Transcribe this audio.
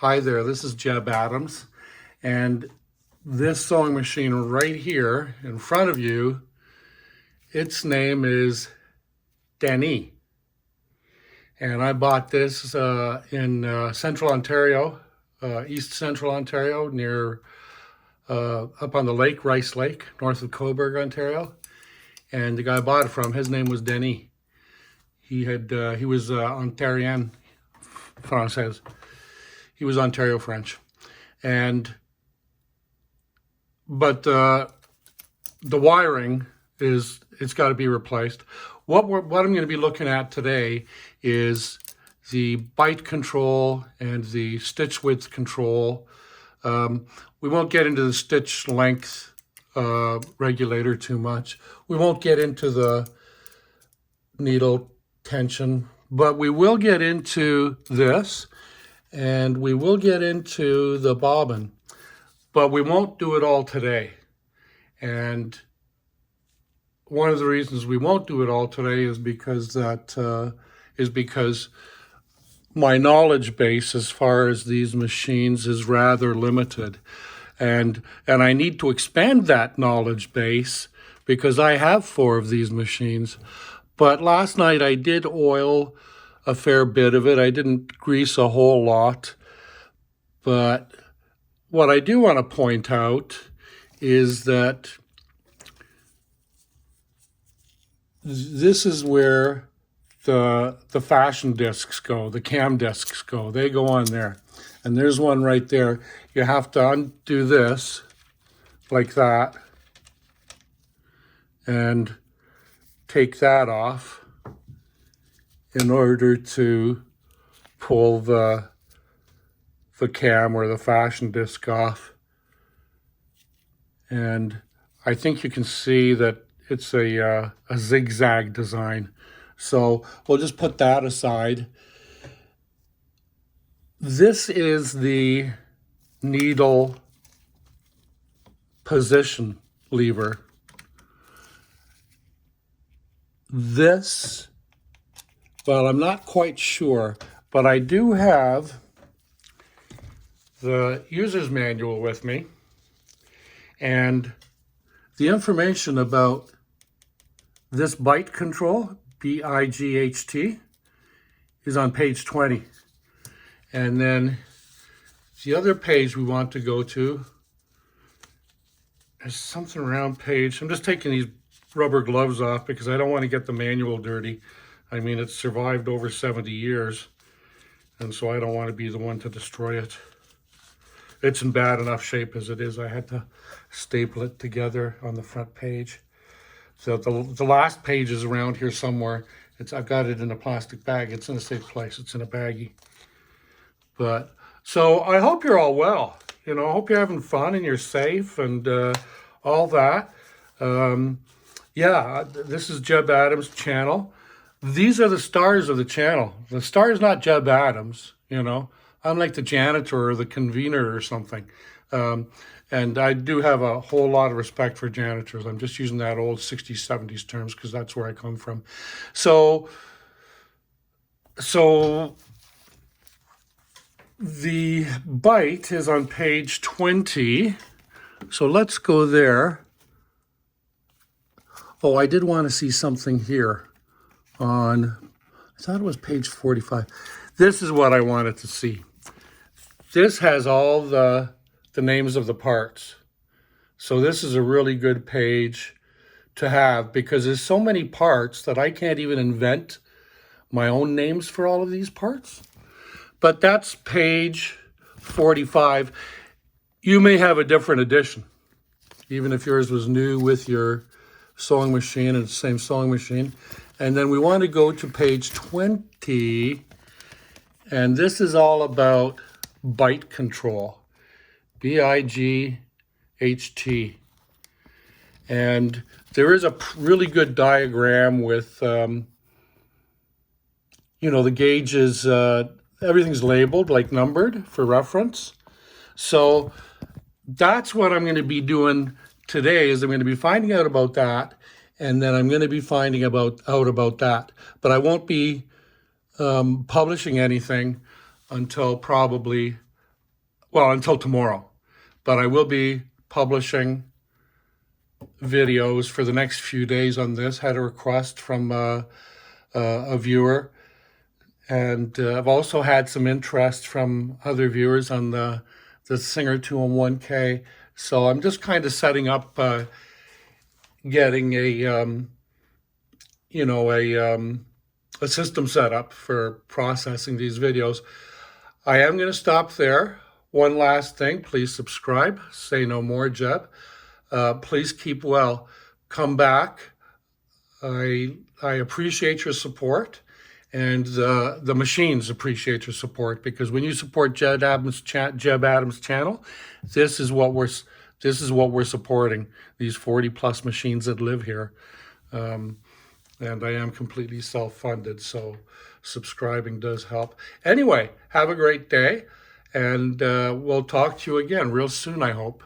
Hi there, this is Jebb Adams, and this sewing machine right here in front of you, its name is Denis. And I bought this in Central Ontario, East Central Ontario, near up on the lake, Rice Lake, north of Cobourg, Ontario. And the guy I bought it from, his name was Denis. He was Ontarian Français. He was Ontario French, but the wiring it's got to be replaced. What I'm going to be looking at today is the BIGHT control and the stitch width control. We won't get into the stitch length regulator too much. We won't get into the needle tension, but we will get into this. And we will get into the bobbin, but we won't do it all today. And one of the reasons we won't do it all today is because my knowledge base as far as these machines is rather limited. And I need to expand that knowledge base because I have 4 of these machines. But last night I did oil a fair bit of it. I didn't grease a whole lot. But what I do want to point out is that this is where the fashion discs go, the cam discs go. They go on there. And there's one right there. You have to undo this like that and take that off in order to pull the cam or the fashion disc off. And I think you can see that it's a zigzag design. So we'll just put that aside. This is the needle position lever. This, well, I'm not quite sure, but I do have the user's manual with me, and the information about this BIGHT control, B-I-G-H-T, is on page 20. And then the other page we want to go to is something around page, I'm just taking these rubber gloves off because I don't want to get the manual dirty. I mean, it's survived over 70 years, and so I don't want to be the one to destroy it. It's in bad enough shape as it is. I had to staple it together on the front page. So the last page is around here somewhere. I've got it in a plastic bag. It's in a safe place. It's in a baggie. But so I hope you're all well. You know, I hope you're having fun and you're safe and all that. Yeah, this is Jebb Adams' channel. These are the stars of the channel. The star is not Jebb Adams, you know. I'm like the janitor or the convener or something. And I do have a whole lot of respect for janitors. I'm just using that old 60s, 70s terms because that's where I come from. So the BIGHT is on page 20. So let's go there. Oh, I did want to see something here on, I thought it was page 45. This is what I wanted to see. This has all the names of the parts. So this is a really good page to have because there's so many parts that I can't even invent my own names for all of these parts. But that's page 45. You may have a different edition, even if yours was new with your sewing machine and the same sewing machine. And then we want to go to page 20, and this is all about BIGHT control, B-I-G-H-T. And there is a really good diagram with, you know, the gauges, everything's labeled, like numbered for reference. So that's what I'm going to be doing today is I'm going to be finding out about that, and then I'm going to be finding out about that. But I won't be publishing anything until probably well, until tomorrow. But I will be publishing videos for the next few days on this. Had a request from a viewer, and I've also had some interest from other viewers on the Singer 201K. So I'm just kind of setting up, getting a a system set up for processing these videos. I am going to stop there. One last thing, please subscribe. Say no more, Jebb. Please keep well. Come back. I appreciate your support, and the machines appreciate your support, because when you support Jebb Adams' channel, this is what we're supporting. These 40+ machines that live here, and I am completely self-funded, so subscribing does help. Anyway, have a great day, and we'll talk to you again real soon, I hope.